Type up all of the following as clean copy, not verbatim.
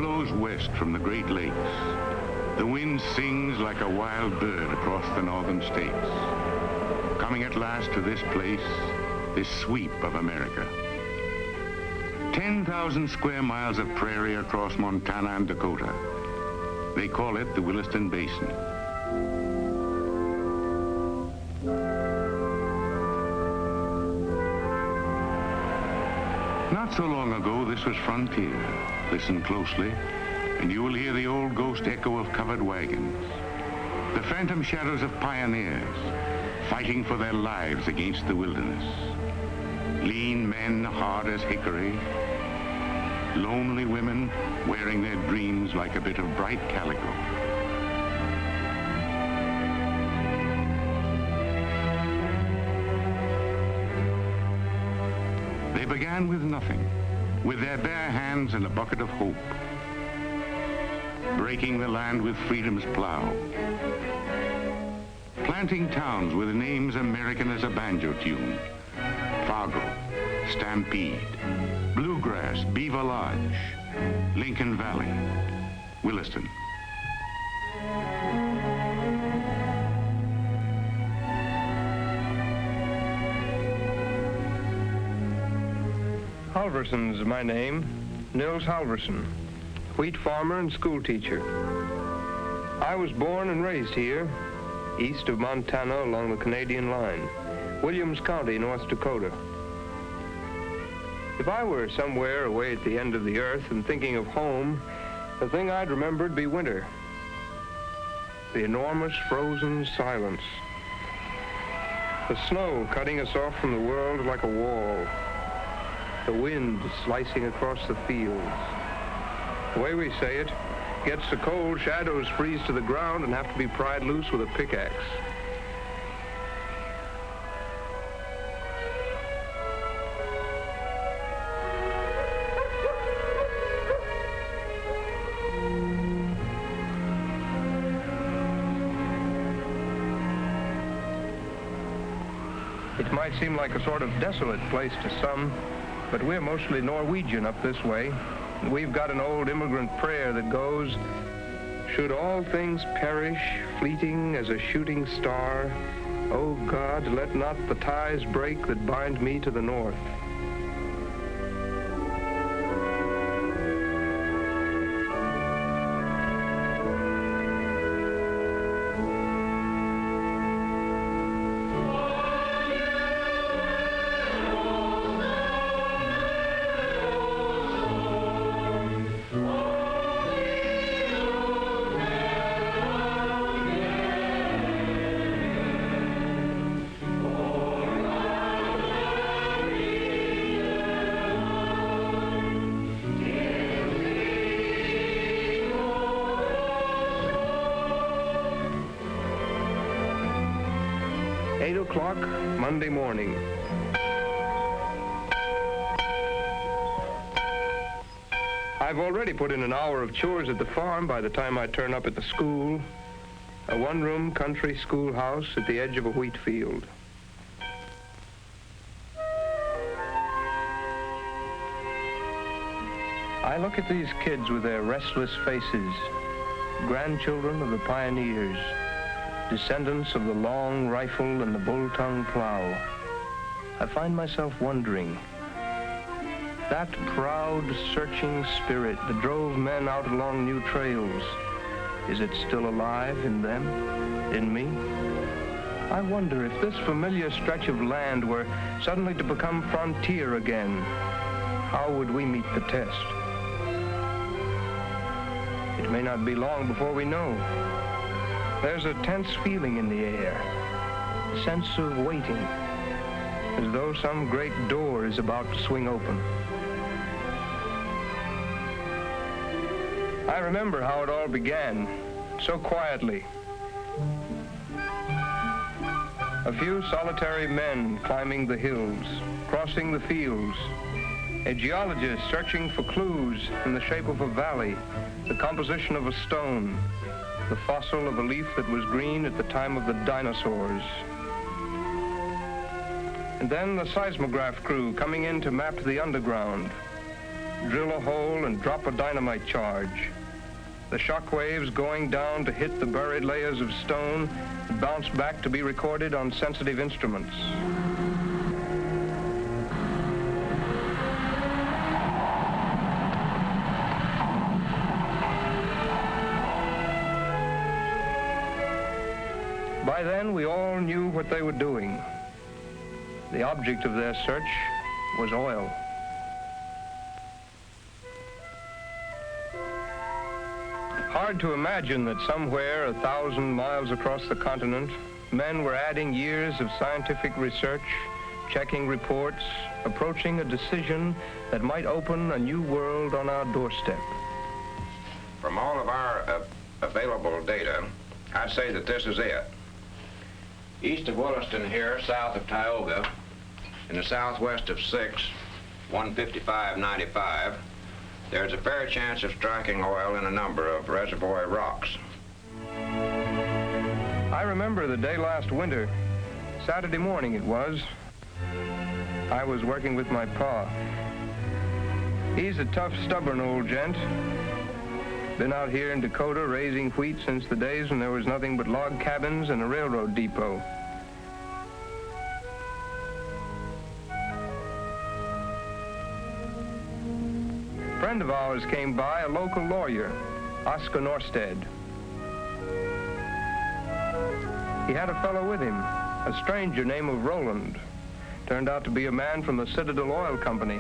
blows west from the Great Lakes. The wind sings like a wild bird across the northern states, coming at last to this place, this sweep of America. 10,000 square miles of prairie across Montana and Dakota. They call it the Williston Basin. Not so long ago, this was frontier. Listen closely, and you will hear the old ghost echo of covered wagons, the phantom shadows of pioneers fighting for their lives against the wilderness. Lean men hard as hickory, lonely women wearing their dreams like a bit of bright calico. They began with nothing, with their bare hands and a bucket of hope, breaking the land with freedom's plow, planting towns with names American as a banjo tune: Fargo, Stampede, Bluegrass, Beaver Lodge, Lincoln Valley, Williston. Halverson's my name, Nils Halverson, wheat farmer and school teacher. I was born and raised here, east of Montana along the Canadian line, Williams County, North Dakota. If I were somewhere away at the end of the earth and thinking of home, the thing I'd remember'd be winter. The enormous frozen silence. The snow cutting us off from the world like a wall. The wind slicing across the fields. The way we say it, gets so cold, shadows freeze to the ground and have to be pried loose with a pickaxe. It might seem like a sort of desolate place to some, but we're mostly Norwegian up this way. And we've got an old immigrant prayer that goes, should all things perish, fleeting as a shooting star, O God, let not the ties break that bind me to the north. Monday morning. I've already put in an hour of chores at the farm by the time I turn up at the school, a one-room country schoolhouse at the edge of a wheat field. I look at these kids with their restless faces, grandchildren of the pioneers, descendants of the long rifle and the bull-tongue plow. I find myself wondering, that proud, searching spirit that drove men out along new trails, is it still alive in them, in me? I wonder if this familiar stretch of land were suddenly to become frontier again, how would we meet the test? It may not be long before we know. There's a tense feeling in the air, a sense of waiting, as though some great door is about to swing open. I remember how it all began, so quietly. A few solitary men climbing the hills, crossing the fields, a geologist searching for clues in the shape of a valley, the composition of a stone, the fossil of a leaf that was green at the time of the dinosaurs. And then the seismograph crew coming in to map the underground, drill a hole, and drop a dynamite charge. The shock waves going down to hit the buried layers of stone and bounce back to be recorded on sensitive instruments. By then, we all knew what they were doing. The object of their search was oil. Hard to imagine that somewhere 1,000 miles across the continent, men were adding years of scientific research, checking reports, approaching a decision that might open a new world on our doorstep. From all of our available data, I'd say that this is it. East of Williston here, south of Tioga, in the southwest of 15595, there's a fair chance of striking oil in a number of reservoir rocks. I remember the day last winter, Saturday morning it was. I was working with my pa. He's a tough, stubborn old gent. Been out here in Dakota raising wheat since the days when there was nothing but log cabins and a railroad depot. A friend of ours came by, a local lawyer, Oscar Norstead. He had a fellow with him, a stranger named of Roland. Turned out to be a man from the Citadel Oil Company.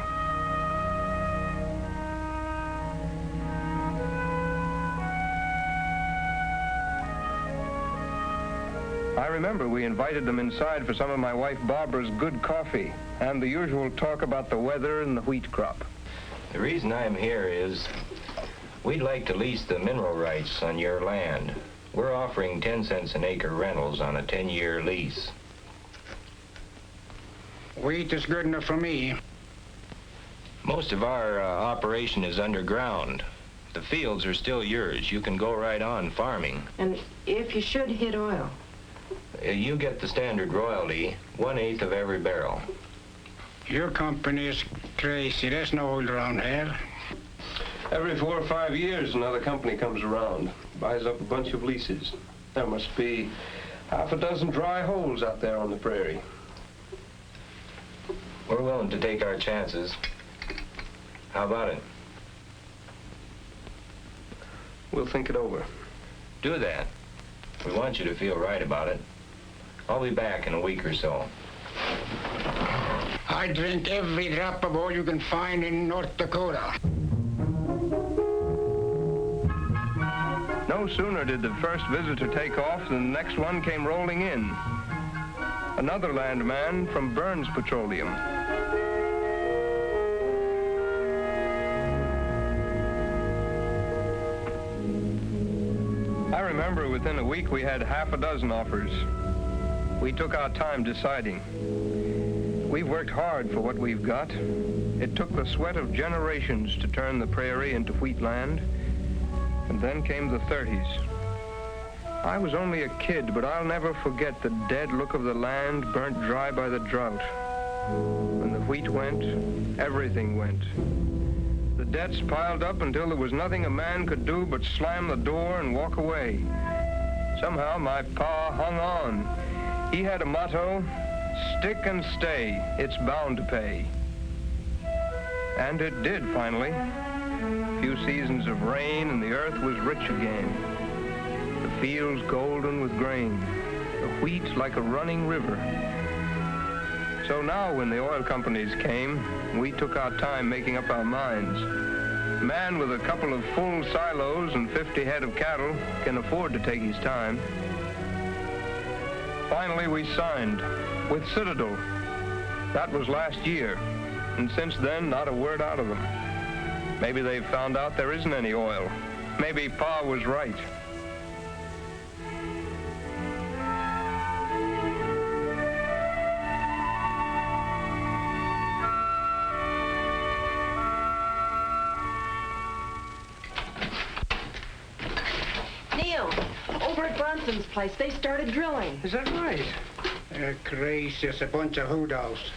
I remember we invited them inside for some of my wife Barbara's good coffee and the usual talk about the weather and the wheat crop. The reason I'm here is we'd like to lease the mineral rights on your land. We're offering 10 cents an acre rentals on a 10-year lease. Wheat is good enough for me. Most of our operation is underground. The fields are still yours. You can go right on farming. And if you should hit oil? You get the standard royalty, 1/8 of every barrel. Your company is crazy. There's no oil around here. Every 4 or 5 years, another company comes around, buys up a bunch of leases. There must be half a dozen dry holes out there on the prairie. We're willing to take our chances. How about it? We'll think it over. Do that. We want you to feel right about it. I'll be back in a week or so. I drink every drop of oil you can find in North Dakota. No sooner did the first visitor take off than the next one came rolling in. Another landman from Burns Petroleum. I remember within a week we had half a dozen offers. We took our time deciding. We've worked hard for what we've got. It took the sweat of generations to turn the prairie into wheat land. And then came the 30s. I was only a kid, but I'll never forget the dead look of the land burnt dry by the drought. When the wheat went, everything went. The debts piled up until there was nothing a man could do but slam the door and walk away. Somehow my pa hung on. He had a motto, stick and stay, it's bound to pay. And it did finally. A few seasons of rain and the earth was rich again. The fields golden with grain, the wheat like a running river. So now when the oil companies came, we took our time making up our minds. A man with a couple of full silos and 50 head of cattle can afford to take his time. Finally we signed with Citadel. That was last year, and since then not a word out of them. Maybe they've found out there isn't any oil. Maybe Pa was right. Neil, over at Bronson's place, they started drilling. Is that right? They're crazy. It's a bunch of hoodows.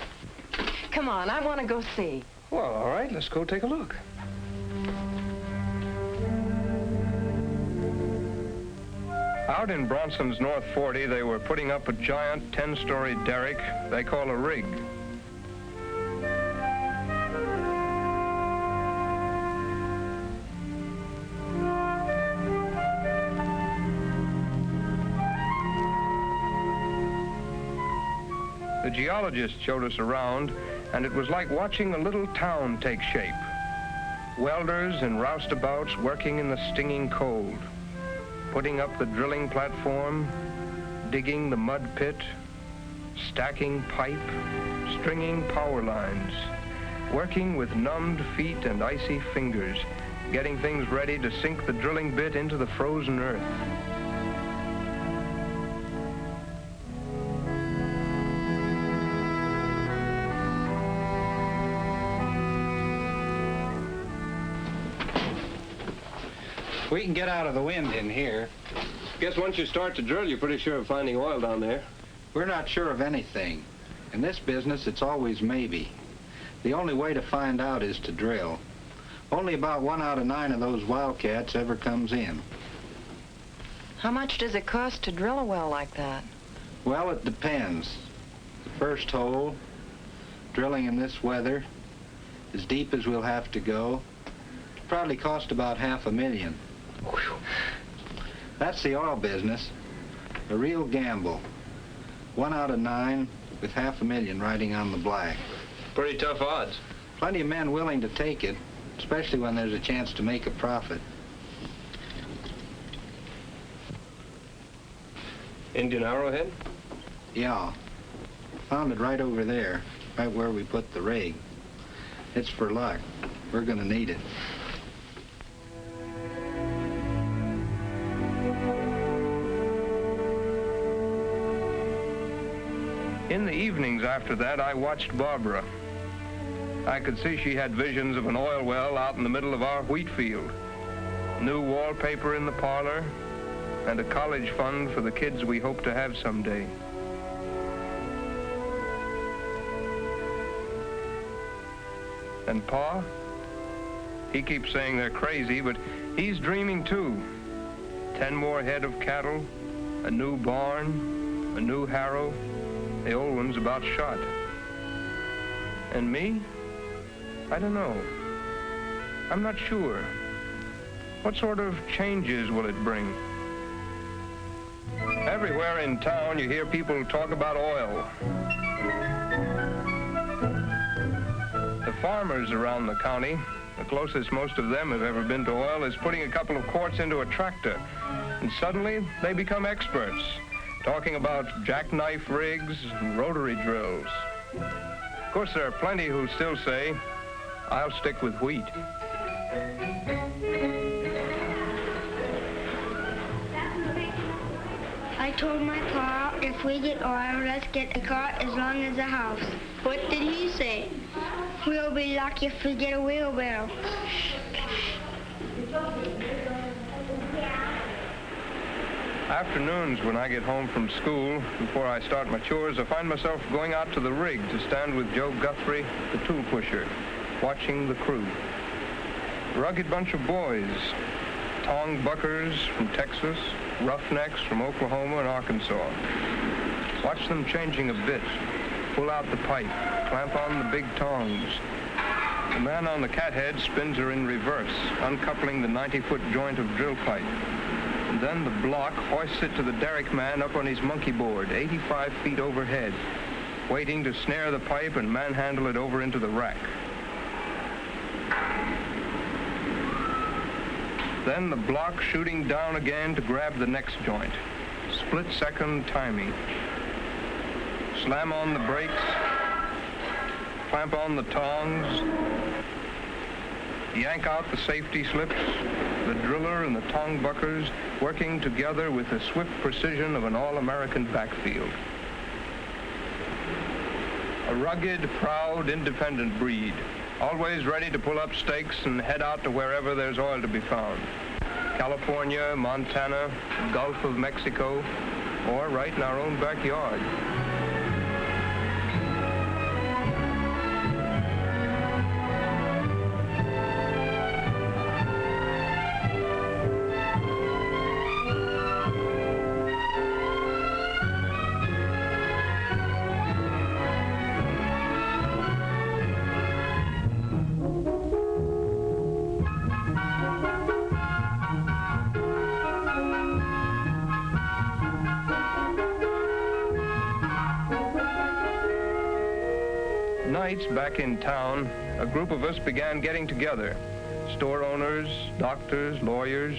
Come on, I want to go see. Well, all right, let's go take a look. Out in Bronson's North 40, they were putting up a giant 10-story derrick they call a rig. The geologist showed us around, and it was like watching a little town take shape. Welders and roustabouts working in the stinging cold, putting up the drilling platform, digging the mud pit, stacking pipe, stringing power lines, working with numbed feet and icy fingers, getting things ready to sink the drilling bit into the frozen earth. We can get out of the wind in here. Guess once you start to drill, you're pretty sure of finding oil down there. We're not sure of anything. In this business, it's always maybe. The only way to find out is to drill. Only about 1 out of 9 of those wildcats ever comes in. How much does it cost to drill a well like that? Well, it depends. The first hole, drilling in this weather, as deep as we'll have to go, probably cost about $500,000. That's the oil business. A real gamble. 1 out of 9 with $500,000 riding on the black. Pretty tough odds. Plenty of men willing to take it, especially when there's a chance to make a profit. Indian arrowhead? Yeah. Found it right over there, right where we put the rig. It's for luck. We're gonna need it. In the evenings after that, I watched Barbara. I could see she had visions of an oil well out in the middle of our wheat field, new wallpaper in the parlor, and a college fund for the kids we hope to have someday. And Pa? He keeps saying they're crazy, but he's dreaming too. 10 more head of cattle, a new barn, a new harrow. The old one's about shot. And me? I don't know. I'm not sure. What sort of changes will it bring? Everywhere in town you hear people talk about oil. The farmers around the county, the closest most of them have ever been to oil, is putting a couple of quarts into a tractor. And suddenly they become experts, talking about jackknife rigs and rotary drills. Of course, there are plenty who still say, I'll stick with wheat. I told my pa, if we get oil, let's get a car as long as a house. What did he say? We'll be lucky if we get a wheelbarrow. Afternoons when I get home from school, before I start my chores, I find myself going out to the rig to stand with Joe Guthrie, the tool pusher, watching the crew. A rugged bunch of boys, tong buckers from Texas, roughnecks from Oklahoma and Arkansas. Watch them changing a bit, pull out the pipe, clamp on the big tongs. The man on the cathead spins her in reverse, uncoupling the 90-foot joint of drill pipe. And then the block hoists it to the derrick man up on his monkey board, 85 feet overhead, waiting to snare the pipe and manhandle it over into the rack. Then the block shooting down again to grab the next joint. Split-second timing. Slam on the brakes, clamp on the tongs, yank out the safety slips, the driller and the tong buckers working together with the swift precision of an all-American backfield. A rugged, proud, independent breed, always ready to pull up stakes and head out to wherever there's oil to be found. California, Montana, Gulf of Mexico, or right in our own backyard. nights back in town, a group of us began getting together. Store owners, doctors, lawyers.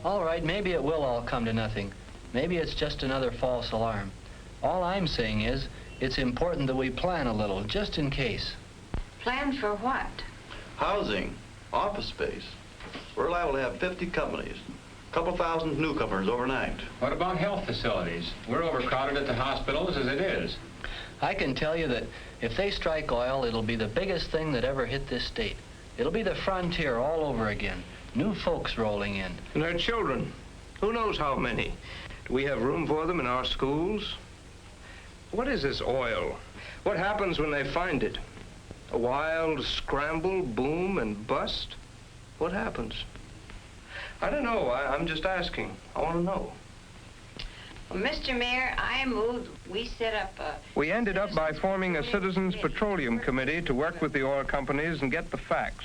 All right, maybe it will all come to nothing. Maybe it's just another false alarm. All I'm saying is, it's important that we plan a little, just in case. Plan for what? Housing, office space. We're liable to have 50 companies, a couple thousand newcomers overnight. What about health facilities? We're overcrowded at the hospitals as it is. I can tell you that if they strike oil, it'll be the biggest thing that ever hit this state. It'll be the frontier all over again. New folks rolling in. And their children. Who knows how many? Do we have room for them in our schools? What is this oil? What happens when they find it? A wild scramble, boom, and bust? What happens? I don't know. I'm just asking. I want to know. Well, Mr. Mayor, I move we set up a... We ended up by forming a Citizens Petroleum Committee to work with the oil companies and get the facts,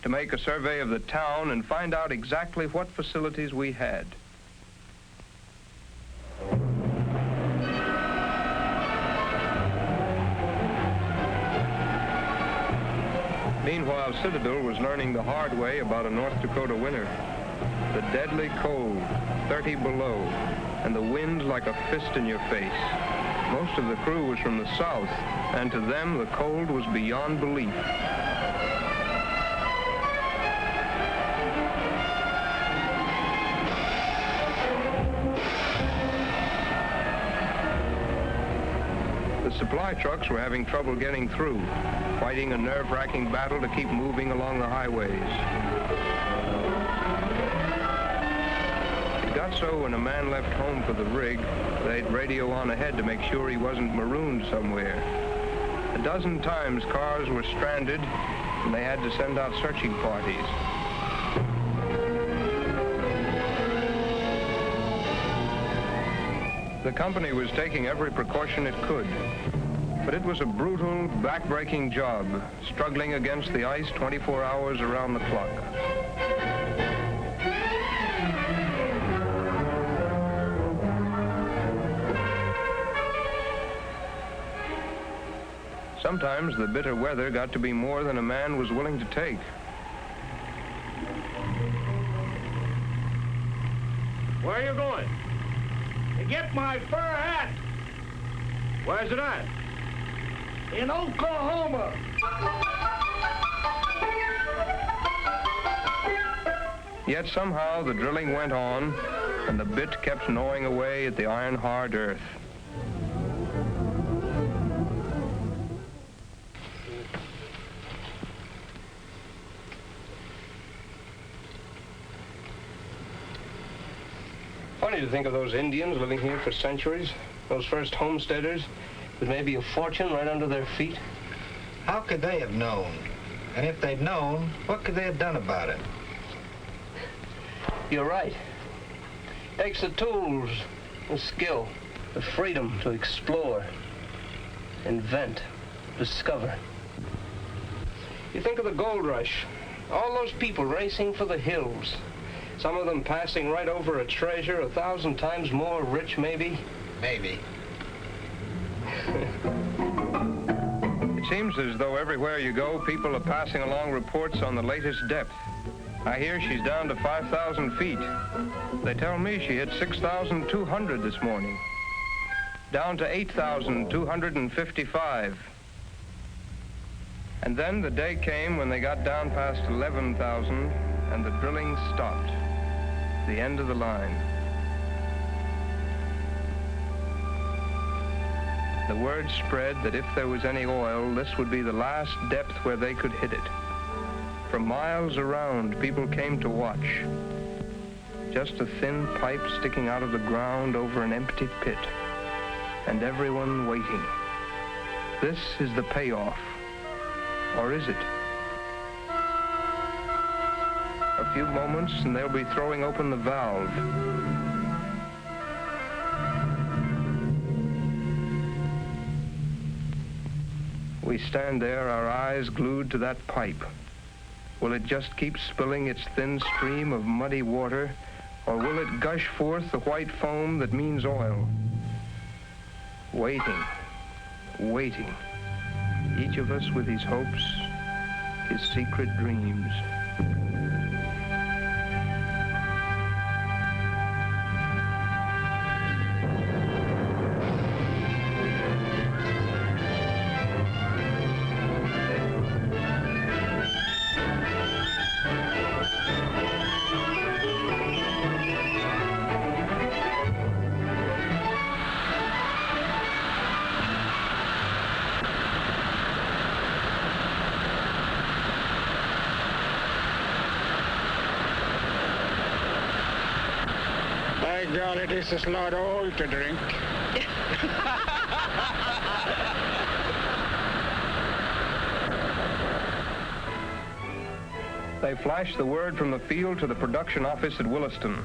to make a survey of the town and find out exactly what facilities we had. Meanwhile, Citadel was learning the hard way about a North Dakota winter. The deadly cold, 30 below, and the wind like a fist in your face. Most of the crew was from the south, and to them the cold was beyond belief. The supply trucks were having trouble getting through, fighting a nerve-wracking battle to keep moving along the highways. It got so when a man left home for the rig, they'd radio on ahead to make sure he wasn't marooned somewhere. A dozen times cars were stranded, and they had to send out searching parties. The company was taking every precaution it could, but it was a brutal, back-breaking job, struggling against the ice 24 hours around the clock. Sometimes the bitter weather got to be more than a man was willing to take. Where are you going? To get my fur hat. Where's it at? In Oklahoma. Yet somehow the drilling went on, and the bit kept gnawing away at the iron-hard earth. Funny to think of those Indians living here for centuries, those first homesteaders, with maybe a fortune right under their feet. How could they have known? And if they'd known, what could they have done about it? You're right. Takes the tools, the skill, the freedom to explore, invent, discover. You think of the gold rush, all those people racing for the hills, some of them passing right over a treasure 1,000 times more rich, maybe? Maybe. It seems as though everywhere you go, people are passing along reports on the latest depth. I hear she's down to 5,000 feet. They tell me she hit 6,200 this morning. Down to 8,255. And then the day came when they got down past 11,000 and the drilling stopped. The end of the line. The word spread that if there was any oil, this would be the last depth where they could hit it. From miles around, people came to watch. Just a thin pipe sticking out of the ground over an empty pit. And everyone waiting. This is the payoff. Or is it? A few moments and they'll be throwing open the valve. We stand there, our eyes glued to that pipe. Will it just keep spilling its thin stream of muddy water, or will it gush forth the white foam that means oil? Waiting, waiting. each of us with his hopes, his secret dreams. By golly, this is a lot of oil to drink. They flashed the word from the field to the production office at Williston,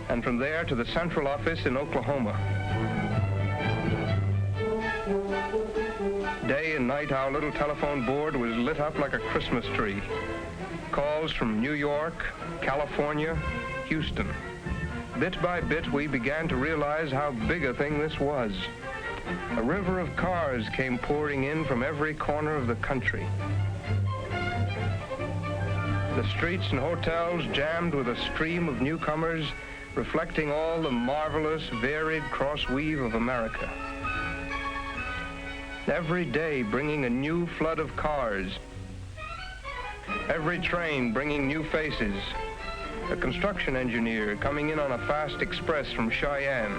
and from there to the central office in Oklahoma. Day and night, our little telephone board was lit up like a Christmas tree. Calls from New York, California, Houston. Bit by bit, we began to realize how big a thing this was. A river of cars came pouring in from every corner of the country. The streets and hotels jammed with a stream of newcomers, reflecting all the marvelous, varied cross-weave of America. Every day bringing a new flood of cars. Every train bringing new faces. A construction engineer coming in on a fast express from Cheyenne.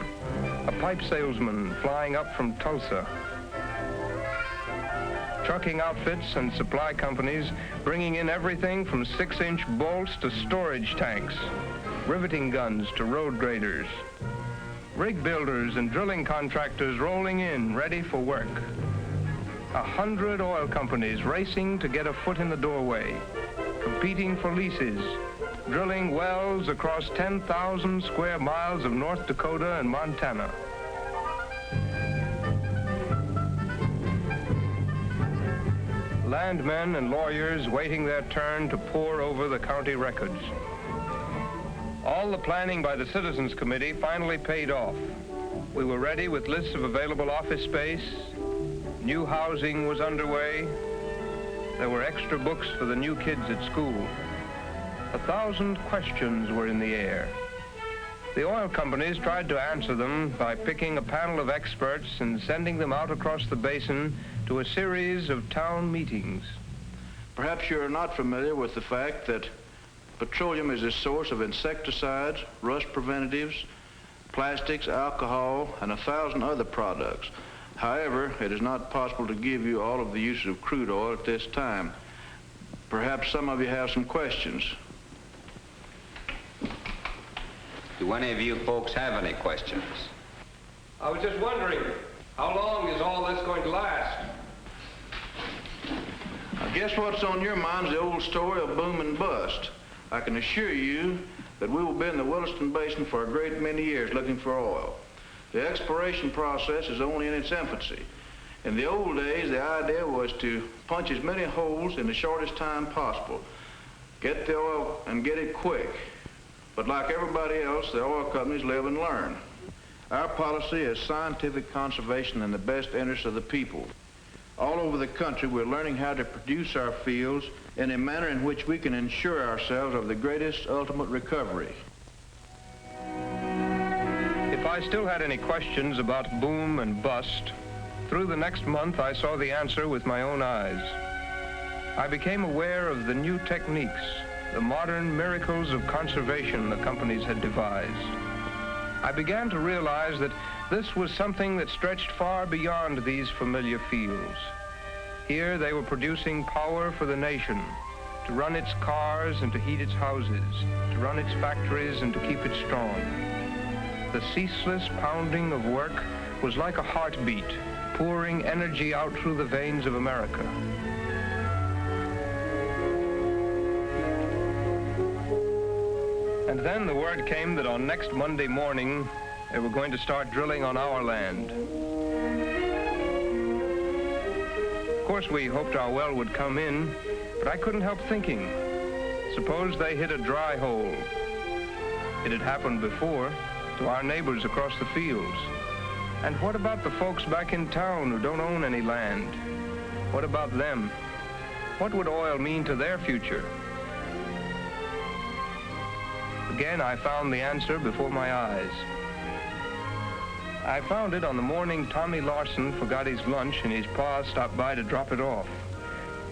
A pipe salesman flying up from Tulsa. Trucking outfits and supply companies bringing in everything from 6-inch bolts to storage tanks, riveting guns to road graders. Rig builders and drilling contractors rolling in, ready for work. 100 oil companies racing to get a foot in the doorway, competing for leases, drilling wells across 10,000 square miles of North Dakota and Montana. Landmen and lawyers waiting their turn to pore over the county records. All the planning by the Citizens Committee finally paid off. We were ready with lists of available office space. New housing was underway. There were extra books for the new kids at school. 1,000 questions were in the air. The oil companies tried to answer them by picking a panel of experts and sending them out across the basin to a series of town meetings. Perhaps you're not familiar with the fact that petroleum is a source of insecticides, rust preventatives, plastics, alcohol, and 1,000 other products. However, it is not possible to give you all of the uses of crude oil at this time. Perhaps some of you have some questions. Do any of you folks have any questions? I was just wondering, how long is all this going to last? I guess what's on your mind is the old story of boom and bust. I can assure you that we will be in the Williston Basin for a great many years looking for oil. The exploration process is only in its infancy. In the old days, the idea was to punch as many holes in the shortest time possible. Get the oil and get it quick. But like everybody else, the oil companies live and learn. Our policy is scientific conservation in the best interest of the people. All over the country, we're learning how to produce our fields in a manner in which we can ensure ourselves of the greatest ultimate recovery. If I still had any questions about boom and bust, through the next month I saw the answer with my own eyes. I became aware of the new techniques, the modern miracles of conservation the companies had devised. I began to realize that this was something that stretched far beyond these familiar fields. Here they were producing power for the nation, to run its cars and to heat its houses, to run its factories and to keep it strong. The ceaseless pounding of work was like a heartbeat, pouring energy out through the veins of America. And then the word came that on next Monday morning, they were going to start drilling on our land. Of course, we hoped our well would come in, but I couldn't help thinking, suppose they hit a dry hole. It had happened before to our neighbors across the fields. And what about the folks back in town who don't own any land? What about them? What would oil mean to their future? Again, I found the answer before my eyes. I found it on the morning Tommy Larson forgot his lunch and his pa stopped by to drop it off.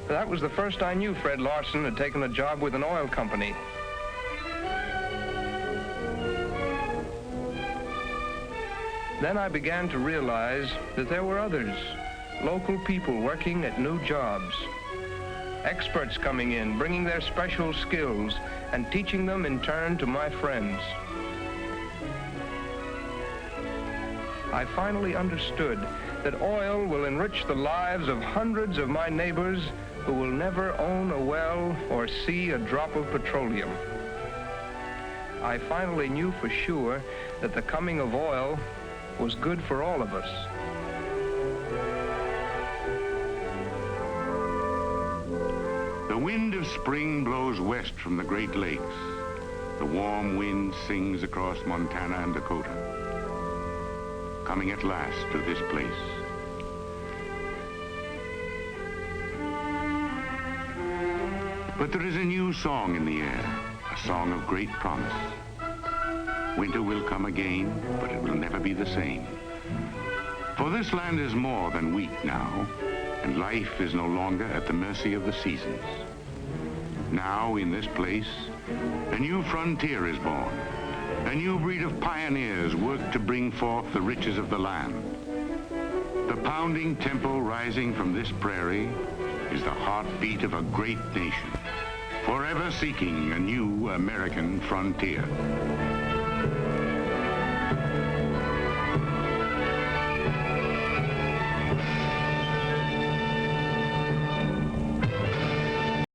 That was the first I knew Fred Larson had taken a job with an oil company. Then I began to realize that there were others, local people working at new jobs. Experts coming in, bringing their special skills and teaching them in turn to my friends. I finally understood that oil will enrich the lives of hundreds of my neighbors who will never own a well or see a drop of petroleum. I finally knew for sure that the coming of oil was good for all of us. The wind of spring blows west from the Great Lakes. The warm wind sings across Montana and Dakota, coming at last to this place. But there is a new song in the air, a song of great promise. Winter will come again, but it will never be the same. For this land is more than wheat now, and life is no longer at the mercy of the seasons. Now, in this place, a new frontier is born. A new breed of pioneers work to bring forth the riches of the land. The pounding tempo rising from this prairie is the heartbeat of a great nation, forever seeking a new American frontier.